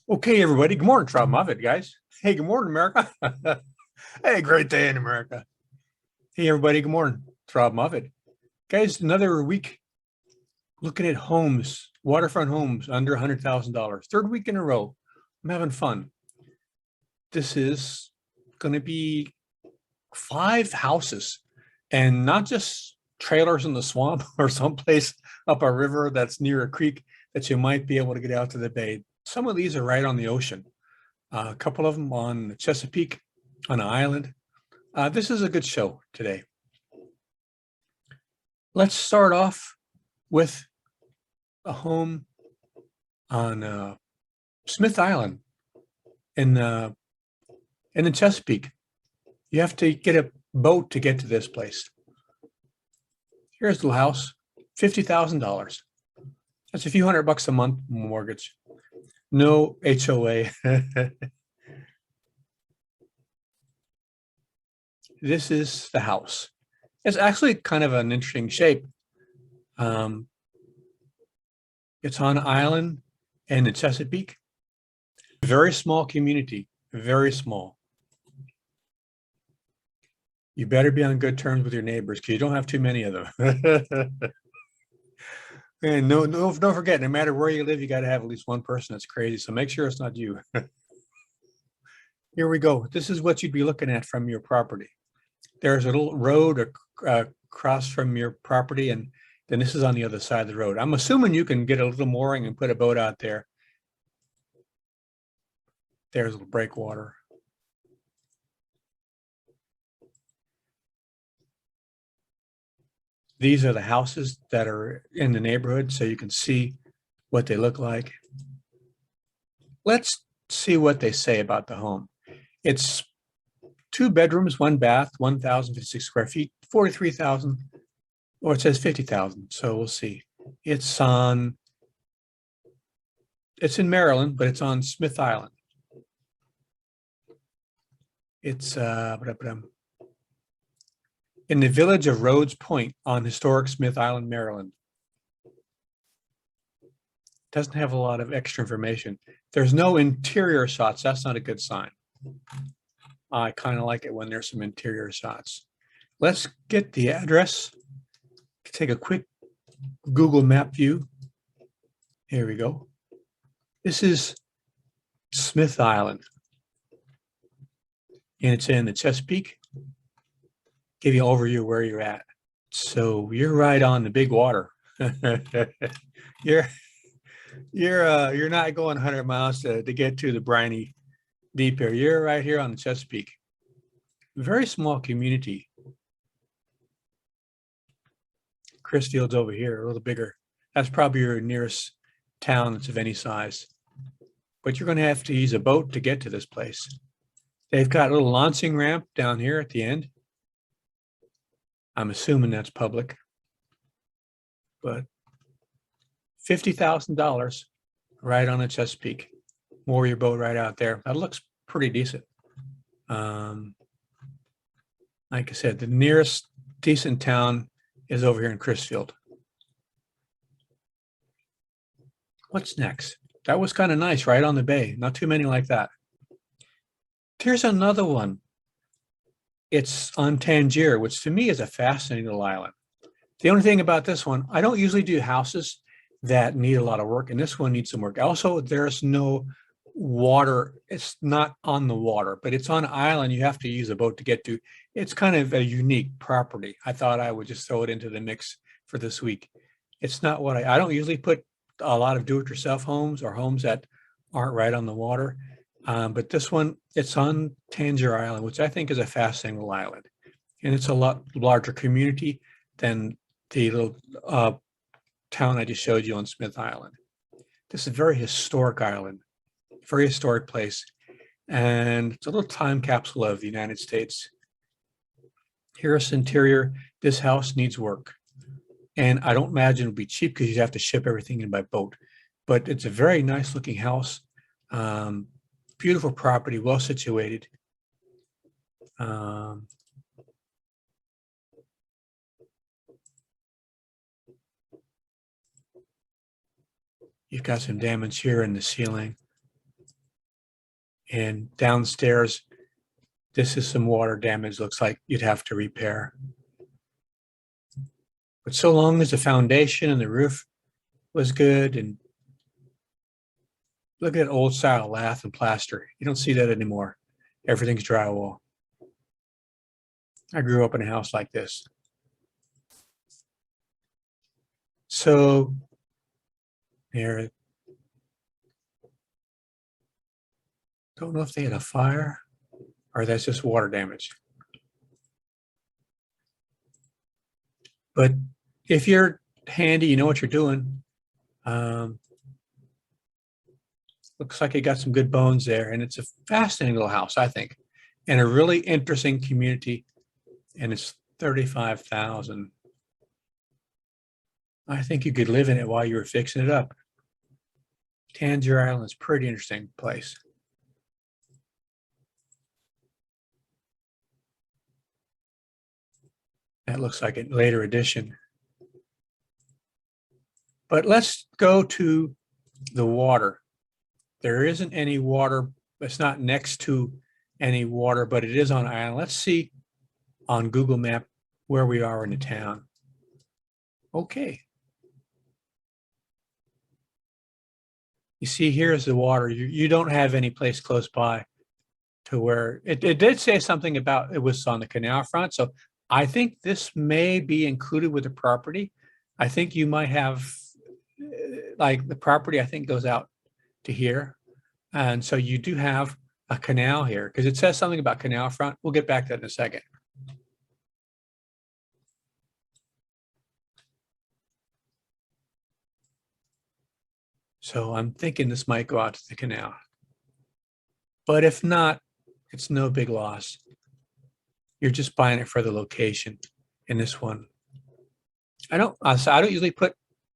Okay, everybody. Good morning, Robb Moffett, guys. Hey, good morning, America. Hey, great day in America. Hey, everybody. Good morning. It's Robb Moffett. Guys, another week looking at homes, waterfront homes under $100,000. Third week in a row. I'm having fun. This is going to be 5 houses and not just trailers in the swamp or someplace up a river that's near a creek that you might be able to get out to the bay. Some of these are right on the ocean. A couple of them on the Chesapeake on an island. This is a good show today. Let's start off with a home on Smith Island in the Chesapeake. You have to get a boat to get to this place. Here's the little house, $50,000. That's a few $100 a month mortgage. No HOA. This is the house. It's actually kind of an interesting shape. It's on an island in the Chesapeake. Very small community, very small. You better be on good terms with your neighbors because you don't have too many of them. And don't forget, no matter where you live, you got to have at least one person that's crazy. So make sure it's not you. Here we go. This is what you'd be looking at from your property. There's a little road across from your property, and then this is on the other side of the road. I'm assuming you can get a little mooring and put a boat out there. There's a little breakwater. These are the houses that are in the neighborhood, so you can see what they look like. Let's see what they say about the home. It's 2 bedrooms, 1 bath, 1,056 square feet, 43,000, or it says 50,000. So we'll see. It's in Maryland, but it's on Smith Island. It's in the village of Rhodes Point on historic Smith Island, Maryland. Doesn't have a lot of extra information. There's no interior shots. That's not a good sign. I kind of like it when there's some interior shots. Let's get the address. Take a quick Google map view. Here we go. This is Smith Island. And it's in the Chesapeake. Give you an overview where you're at. So you're right on the big water. You're not going 100 miles to get to the briny deep here. You're right here on the Chesapeake. Very small community. Chrisfield's over here, a little bigger. That's probably your nearest town that's of any size. But you're going to have to use a boat to get to this place. They've got a little launching ramp down here at the end. I'm assuming that's public. But $50,000 right on the Chesapeake. Moor your boat right out there. That looks pretty decent. Like I said, the nearest decent town is over here in Chrisfield. What's next? That was kind of nice, right on the bay. Not too many like that. Here's another one. It's on Tangier, which to me is a fascinating little island. The only thing about this one, I don't usually do houses that need a lot of work, and this one needs some work. Also, there's no water. It's not on the water, but it's on an island you have to use a boat to get to. It's kind of a unique property. I thought I would just throw it into the mix for this week. It's not what I don't usually put a lot of do-it-yourself homes or homes that aren't right on the water. But this one, it's on Tangier Island, which I think is a fascinating little island. And it's a lot larger community than the little town I just showed you on Smith Island. This is a very historic island, very historic place. And it's a little time capsule of the United States. Here's interior. This house needs work. And I don't imagine it'll be cheap because you have to ship everything in by boat. But it's a very nice looking house. Beautiful property, well situated. You've got some damage here in the ceiling. And downstairs, this is some water damage. Looks like you'd have to repair. But so long as the foundation and the roof was good, and look at old style lath and plaster. You don't see that anymore. Everything's drywall. I grew up in a house like this. So there, don't know if they had a fire or that's just water damage. But if you're handy, you know what you're doing. Looks like it got some good bones there, and it's a fascinating little house, I think, and a really interesting community. And it's $35,000. I think you could live in it while you were fixing it up. Tangier Island is a pretty interesting place. That looks like a later addition. But let's go to the water. There isn't any water. It's not next to any water, but it is on an island. Let's see on Google Map where we are in the town. Okay. You see, here's the water. You don't have any place close by to where it did say something about it was on the canal front. So I think this may be included with the property. I think you might have, like the property, I think goes out to here. And so you do have a canal here because it says something about canal front. We'll get back to that in a second. So I'm thinking this might go out to the canal. But if not, it's no big loss. You're just buying it for the location in this one. I don't usually put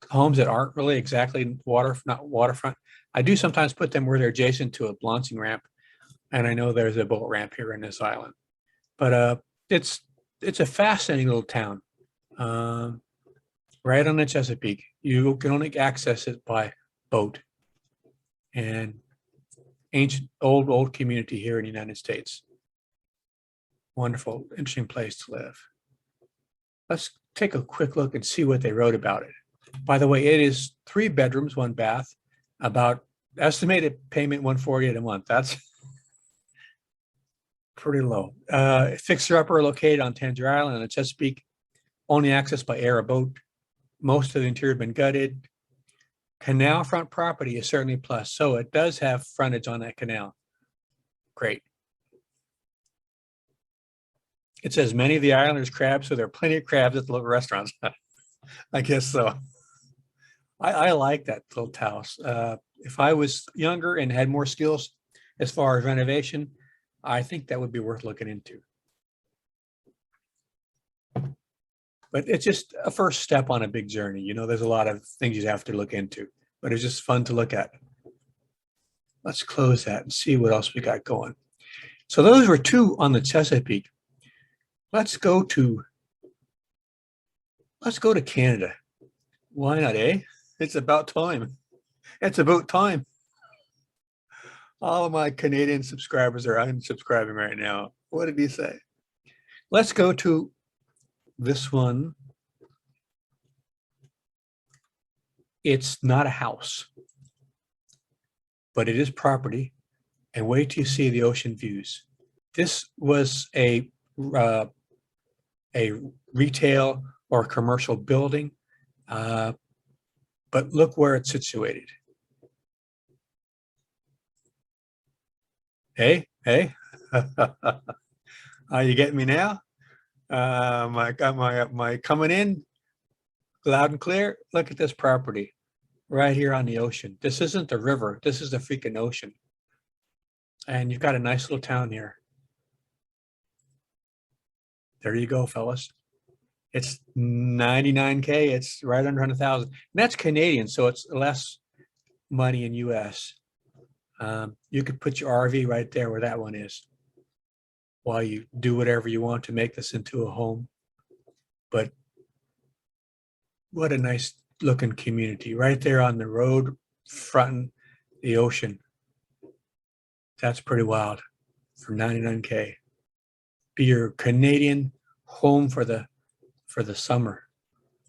homes that aren't really exactly not waterfront. I do sometimes put them where they're adjacent to a launching ramp. And I know there's a boat ramp here in this island. But it's a fascinating little town. Right on the Chesapeake. You can only access it by boat. And ancient, old community here in the United States. Wonderful, interesting place to live. Let's take a quick look and see what they wrote about it. By the way, it is 3 bedrooms, 1 bath, about estimated payment $148 a month. That's pretty low. Fixer-upper located on Tangier Island on the Chesapeake, only accessed by air or boat. Most of the interior has been gutted. Canal front property is certainly a plus. So it does have frontage on that canal. Great. It says many of the islanders crabs, so there are plenty of crabs at the local restaurants. I guess so. I like that little house. If I was younger and had more skills as far as renovation, I think that would be worth looking into. But it's just a first step on a big journey. You know, there's a lot of things you have to look into, but it's just fun to look at. Let's close that and see what else we got going. So those were 2 on the Chesapeake. Let's go to Canada. Why not, eh? It's about time. It's about time. All of my Canadian subscribers are unsubscribing right now. What did he say? Let's go to this one. It's not a house, but it is property. And wait till you see the ocean views. This was a retail or commercial building, but look where it's situated. Hey, are you getting me now? I got my coming in loud and clear. Look at this property right here on the ocean. This isn't the river. This is the freaking ocean. And you've got a nice little town here. There you go, fellas. It's 99K. It's right under 100,000. And that's Canadian, so it's less money in US. You could put your RV right there where that one is while you do whatever you want to make this into a home. But what a nice looking community right there on the road fronting the ocean. That's pretty wild for 99K. Be your Canadian home for the summer.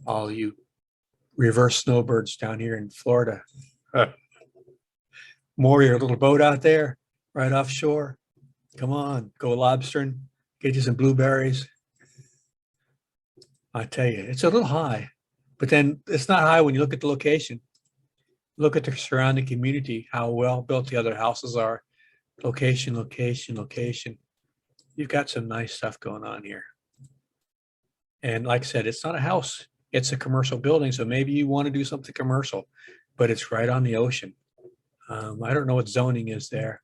All you reverse snowbirds down here in Florida. Moor your little boat out there right offshore. Come on, go lobstering, get you some blueberries. I tell you, it's a little high, but then it's not high when you look at the location. Look at the surrounding community, how well built the other houses are. Location, location, location. You've got some nice stuff going on here. And like I said, it's not a house, it's a commercial building. So maybe you want to do something commercial, but it's right on the ocean. I don't know what zoning is there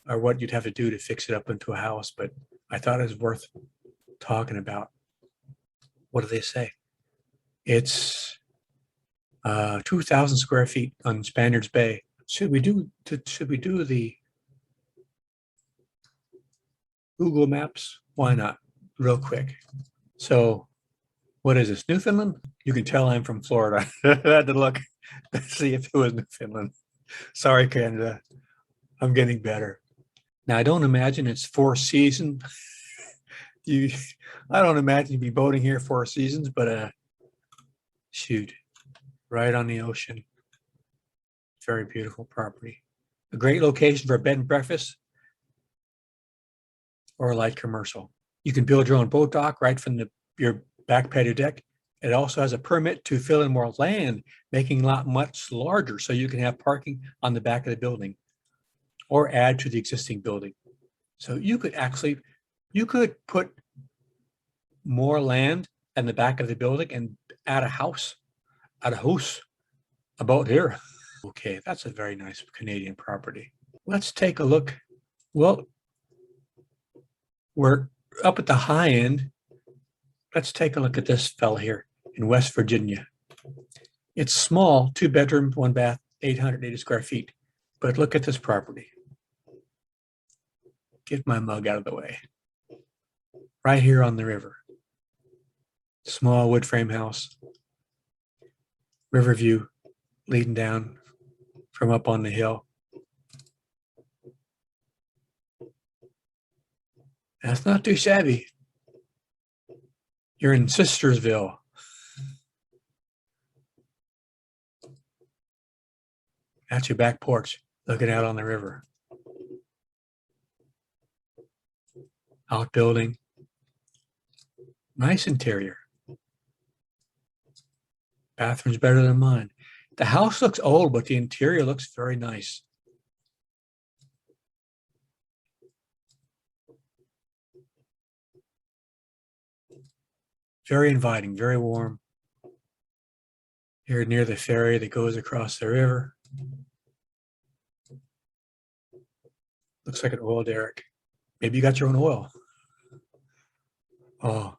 or what you'd have to do to fix it up into a house, but I thought it was worth talking about. What do they say? It's 2,000 square feet on Spaniards Bay. Should we do the Google Maps? Why not? Real quick. So what is this, Newfoundland? You can tell I'm from Florida. I had to look to see if it was Newfoundland. Sorry, Canada. I'm getting better. Now, I don't imagine it's 4 seasons. I don't imagine you'd be boating here 4 seasons, but shoot, right on the ocean. Very beautiful property. A great location for a bed and breakfast or a light commercial. You can build your own boat dock right from your back patio deck. It also has a permit to fill in more land, making the lot much larger so you can have parking on the back of the building or add to the existing building. So you could put more land in the back of the building and add a house about here. Okay, that's a very nice Canadian property. Let's take a look. Well, we're up at the high end. Let's take a look at this fella here in West Virginia. It's small, 2 bedroom, 1 bath, 880 square feet. But look at this property. Get my mug out of the way. Right here on the river. Small wood frame house. River view leading down from up on the hill. That's not too shabby. You're in Sistersville. That's your back porch, looking out on the river. Outbuilding. Nice interior. Bathroom's better than mine. The house looks old, but the interior looks very nice. Very inviting, very warm. Here near the ferry that goes across the river. Looks like an oil derrick. Maybe you got your own oil. Oh.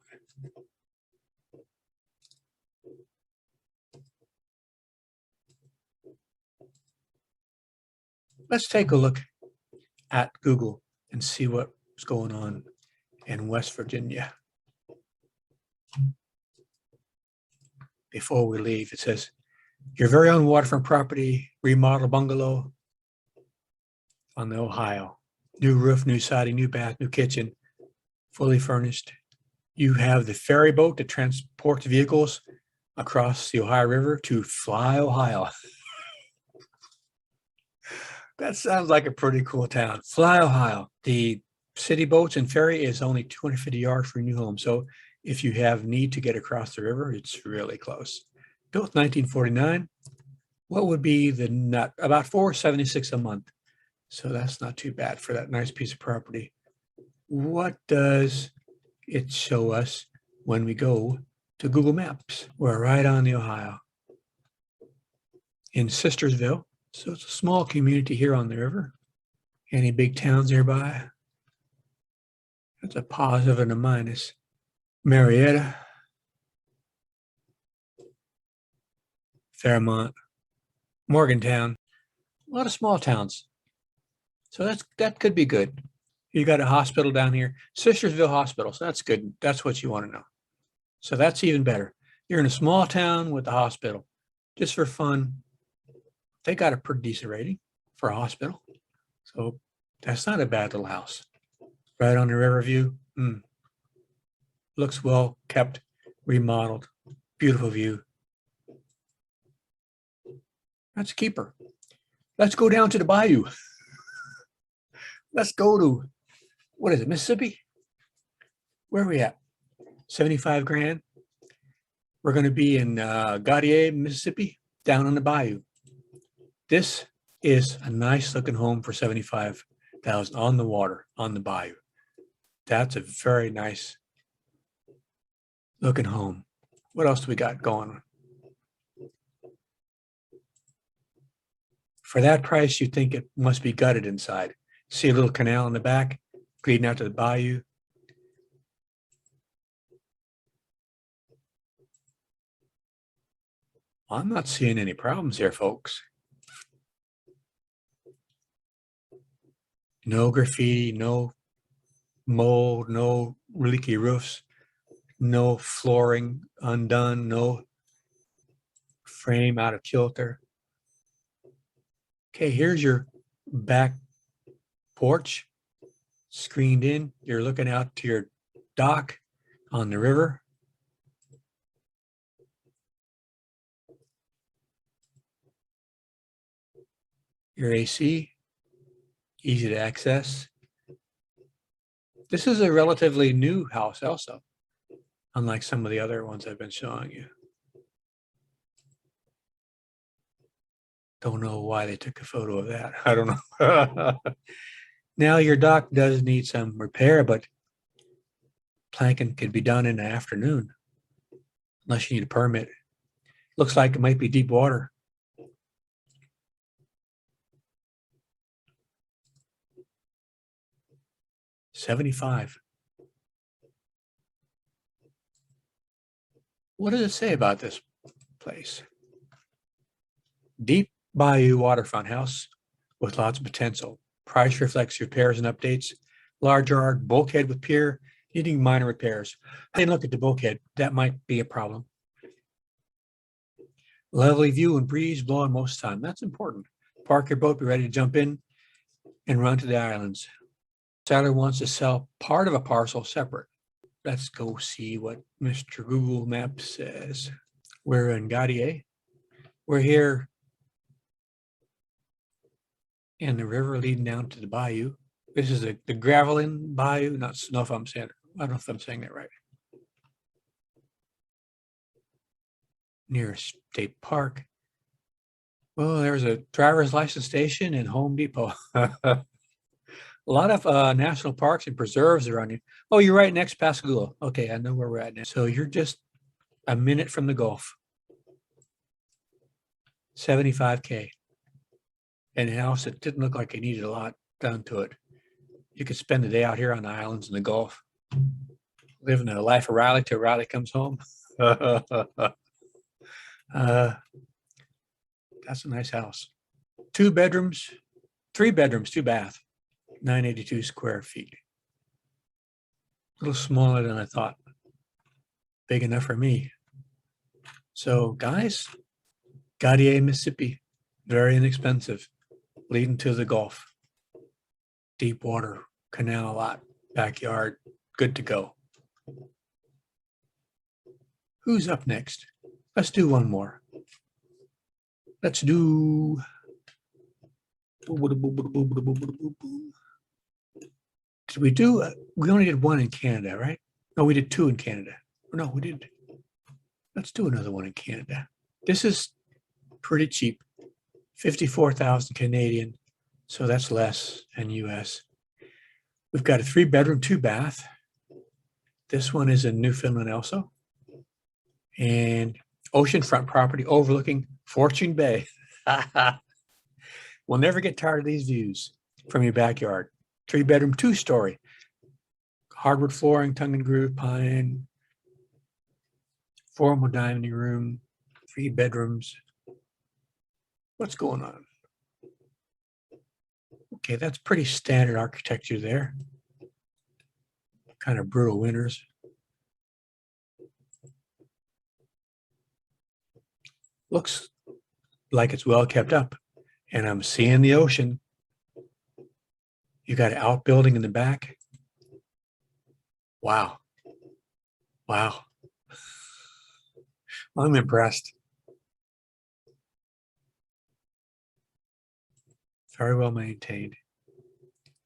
Let's take a look at Google and see what's going on in West Virginia. Before we leave, it says, your very own waterfront property, remodel bungalow on the Ohio. New roof, new siding, new bath, new kitchen, fully furnished. You have the ferry boat that transports vehicles across the Ohio River to Fly, Ohio. That sounds like a pretty cool town. Fly, Ohio. The city boats and ferry is only 250 yards from your new home. So if you have need to get across the river, it's really close. Built 1949. What would be the nut? About $476 a month. So that's not too bad for that nice piece of property. What does it show us when we go to Google Maps? We're right on the Ohio in Sistersville. So it's a small community here on the river. Any big towns nearby? That's a positive and a minus. Marietta, Fairmont, Morgantown, a lot of small towns. So that could be good. You got a hospital down here, Sistersville Hospital. So that's good. That's what you want to know. So that's even better. You're in a small town with a hospital, just for fun. They got a pretty decent rating for a hospital. So That's not a bad little house. Right on the river view. Looks well kept, remodeled, beautiful view. That's a keeper. Let's go down to the bayou. Let's go to, what is it, Mississippi? Where are we at? 75 grand. We're going to be in Gaudier, Mississippi, down on the bayou. This is a nice looking home for 75,000 on the water, on the bayou. That's a very nice looking home. What else do we got going on? For that price, you think it must be gutted inside. See a little canal in the back, leading out to the bayou. I'm not seeing any problems here, folks. No graffiti, no mold, no leaky roofs, no flooring undone, no frame out of kilter. Okay, here's your back porch, screened in. You're looking out to your dock on the river. Your AC, easy to access. This is a relatively new house also, unlike some of the other ones I've been showing you. Don't know why they took a photo of that. I don't know. Now your dock does need some repair, but planking could be done in the afternoon, unless you need a permit. Looks like it might be deep water. $75. What does it say about this place? Deep bayou waterfront house with lots of potential. Price reflects repairs and updates. Large yard, bulkhead with pier, needing minor repairs. I didn't look at the bulkhead. That might be a problem. Lovely view and breeze blowing most of the time. That's important. Park your boat, be ready to jump in and run to the islands. Seller wants to sell part of a parcel separate. Let's go see what Mr. Google Maps says. We're in Gaudier. We're here in the river leading down to the bayou. This is the Gravelin Bayou. Not know if I'm saying it. I don't know if I'm saying that right. Near State Park. Oh, there's a driver's license station and Home Depot. A lot of national parks and preserves around you. Oh, you're right next to Pascagoula. Okay, I know where we're at now. So you're just a minute from the Gulf. 75K. And a house that didn't look like it needed a lot done to it. You could spend the day out here on the islands in the Gulf, living a life of Riley till Riley comes home. That's a nice house. 2 bedrooms, 3 bedrooms, 2 bath, 982 square feet. A little smaller than I thought. Big enough for me. So guys, Gaudier, Mississippi, very inexpensive, leading to the Gulf. Deep water, canal lot, backyard, good to go. Who's up next? Let's do one more. Let's do. Did we do? We only did one in Canada, right? No, we did 2 in Canada. No, we did. Let's do another one in Canada. This is pretty cheap, 54,000 Canadian. So that's less than US. We've got a 3 bedroom, 2 bath. This one is in Newfoundland also. And oceanfront property overlooking Fortune Bay. We'll never get tired of these views from your backyard. 3 bedroom, 2 story. Hardwood flooring, tongue and groove, pine. Formal dining room, 3 bedrooms. What's going on? Okay, that's pretty standard architecture there. Kind of brutal winters. Looks like it's well kept up. And I'm seeing the ocean. You got an outbuilding in the back. Wow. Wow. I'm impressed. Very well maintained.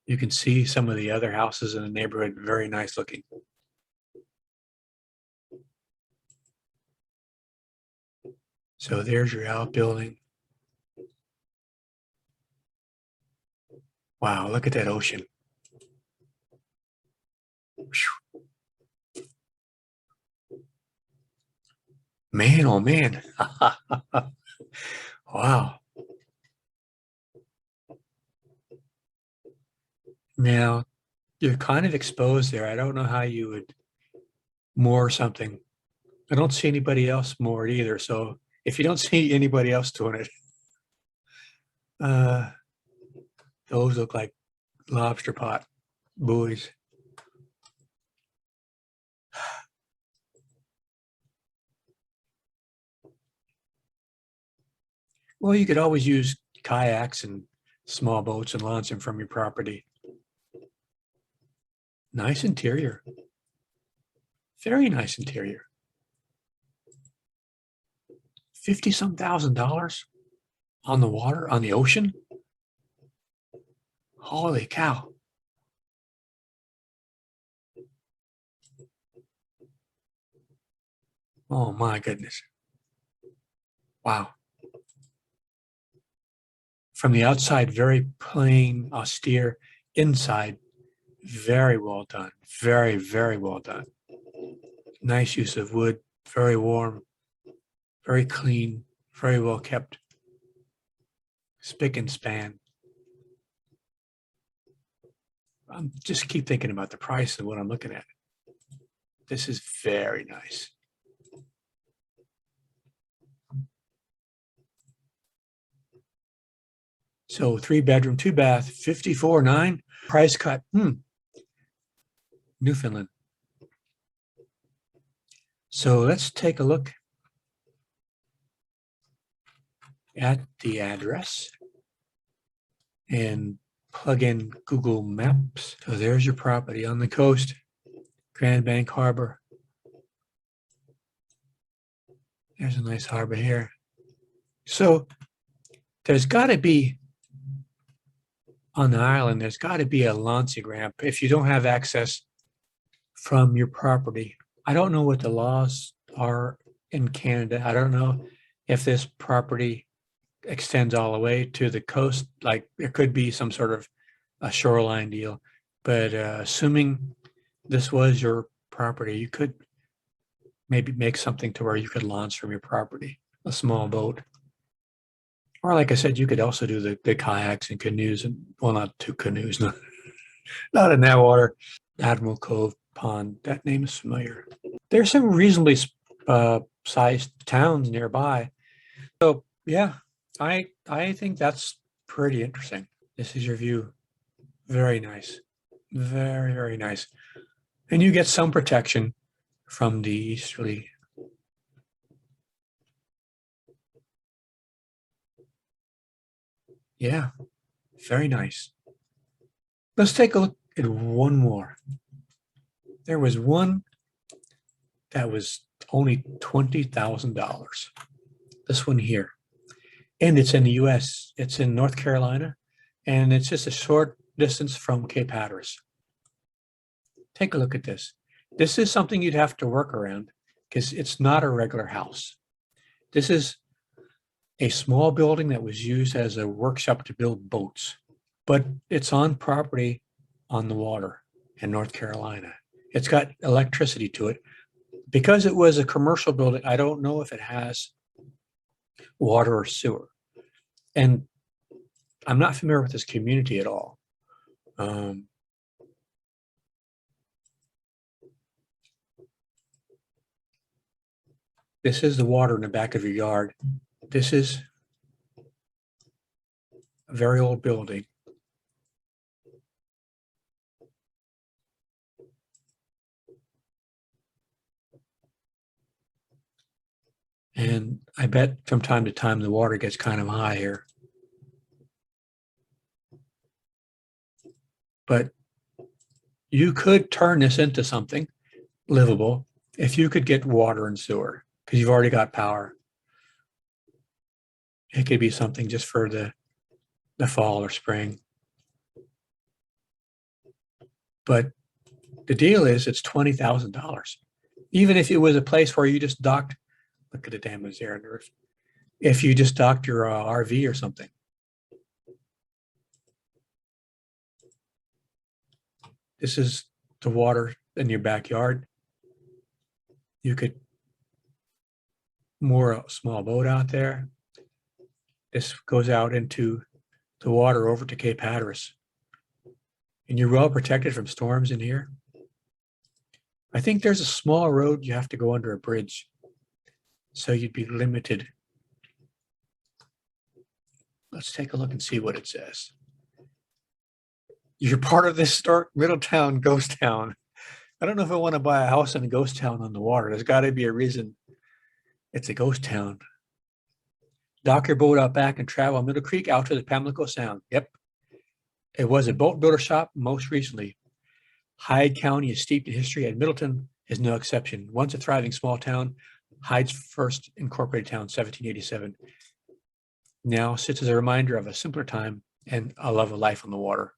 You can see some of the other houses in the neighborhood, very nice looking. So there's your outbuilding. Wow, look at that ocean. Man, oh man. Wow. Now, you're kind of exposed there. I don't know how you would moor something. I don't see anybody else moored either. So if you don't see anybody else doing it, uh, those look like lobster pot buoys. Well, you could always use kayaks and small boats and launch them from your property. Nice interior. Very nice interior. 50-some thousand on the water, on the ocean. Holy cow. Oh my goodness. Wow. From the outside, very plain, austere. Inside, very well done. Very, very well done. Nice use of wood, very warm, very clean, very well kept. Spick and span. I'm just keep thinking about the price of what I'm looking at. This is very nice. So 3-bedroom, 2-bath, 54.9. Price cut. Newfoundland. So let's take a look at the address and plug in Google Maps. So there's your property on the coast, Grand Bank Harbor. There's a nice harbor here. So there's got to be, on the island, there's got to be a launching ramp if you don't have access from your property. I don't know what the laws are in Canada. I don't know if this property extends all the way to the coast. Like there could be some sort of a shoreline deal, but assuming this was your property, you could maybe make something to where you could launch from your property, a small boat. Or like I said, you could also do the kayaks and canoes, and well, not 2 canoes, not in that water. Admiral Cove Pond, that name is familiar. There's some reasonably sized towns nearby. So yeah, I think that's pretty interesting. This is your view. Very nice. Very, very nice. And you get some protection from the easterly. Yeah, very nice. Let's take a look at one more. There was one that was only $20,000. This one here. And it's in the US. It's in North Carolina. And it's just a short distance from Cape Hatteras. Take a look at this. This is something you'd have to work around because it's not a regular house. This is a small building that was used as a workshop to build boats, but it's on property on the water in North Carolina. It's got electricity to it. Because it was a commercial building, I don't know if it has water or sewer. And I'm not familiar with this community at all. This is the water in the back of your yard. This is a very old building. And I bet from time to time the water gets kind of high here. But you could turn this into something livable if you could get water and sewer, because you've already got power. It could be something just for the fall or spring. But the deal is it's $20,000. Even if it was a place where you just docked, look at the damage there on the roof. If you just docked your RV or something. This is the water in your backyard. You could moor a small boat out there. This goes out into the water over to Cape Hatteras. And you're well protected from storms in here. I think there's a small road you have to go under a bridge. So you'd be limited. Let's take a look and see what it says. You're part of this historic Middletown ghost town. I don't know if I want to buy a house in a ghost town on the water. There's got to be a reason it's a ghost town. Dock your boat out back and travel Middle Creek out to the Pimlico Sound. Yep. It was a boat builder shop most recently. Hyde County is steeped in history, and Middleton is no exception. Once a thriving small town, Hyde's first incorporated town, 1787, now sits as a reminder of a simpler time and a love of life on the water.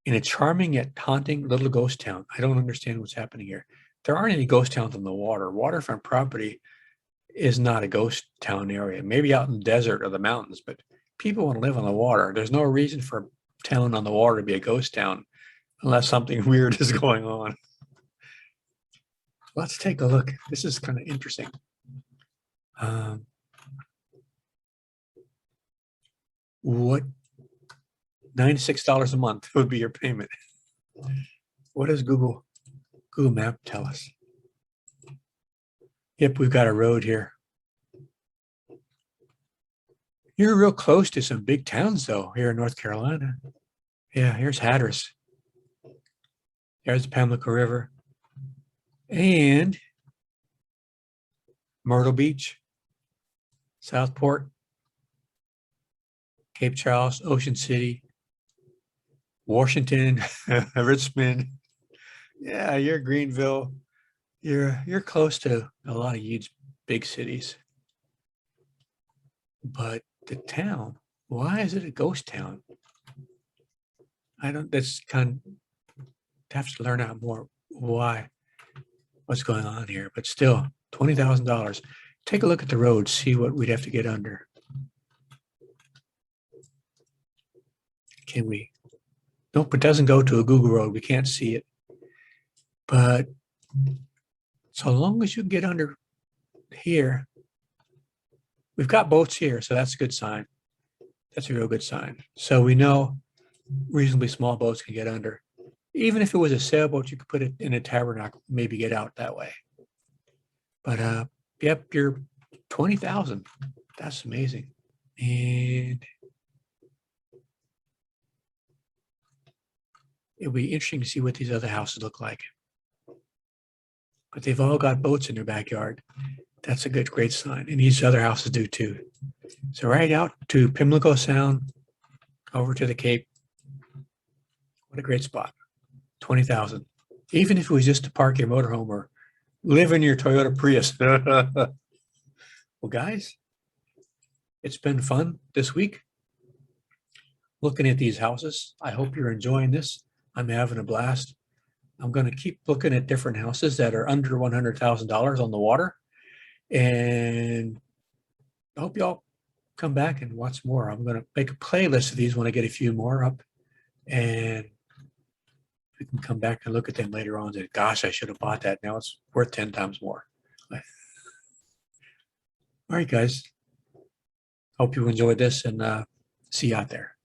In a charming yet haunting little ghost town, I don't understand what's happening here. There aren't any ghost towns on the water. Waterfront property is not a ghost town area. Maybe out in the desert or the mountains, but people want to live on the water. There's no reason for a town on the water to be a ghost town unless something weird is going on. Let's take a look. This is kind of interesting. What $96 a month would be your payment? What does Google Map tell us? Yep, we've got a road here. You're real close to some big towns, though, here in North Carolina. Yeah, here's Hatteras. There's the Pimlico River. And Myrtle Beach, Southport, Cape Charles, Ocean City, Washington, Richmond. Yeah, you're Greenville. You're close to a lot of huge big cities. But the town, why is it a ghost town? That's kind of, have to learn out more why, what's going on here. But still, $20,000. Take a look at the road, see what we'd have to get under. Can we? Nope, it doesn't go to a Google road. We can't see it. But so long as you get under here, we've got boats here, so that's a good sign. That's a real good sign. So we know reasonably small boats can get under. Even if it was a sailboat, you could put it in a tabernacle, maybe get out that way. But yep, you're 20,000. That's amazing. And it'll be interesting to see what these other houses look like. But they've all got boats in their backyard. That's a great sign. And these other houses do too. So right out to Pimlico Sound, over to the Cape. What a great spot. 20,000. Even if it was just to park your motorhome or live in your Toyota Prius. Well, guys, it's been fun this week looking at these houses. I hope you're enjoying this. I'm having a blast. I'm going to keep looking at different houses that are under $100,000 on the water. And I hope y'all come back and watch more. I'm going to make a playlist of these when I get a few more up. And we can come back and look at them later on and say, gosh, I should have bought that. Now it's worth 10 times more. All right, guys. Hope you enjoyed this and see you out there.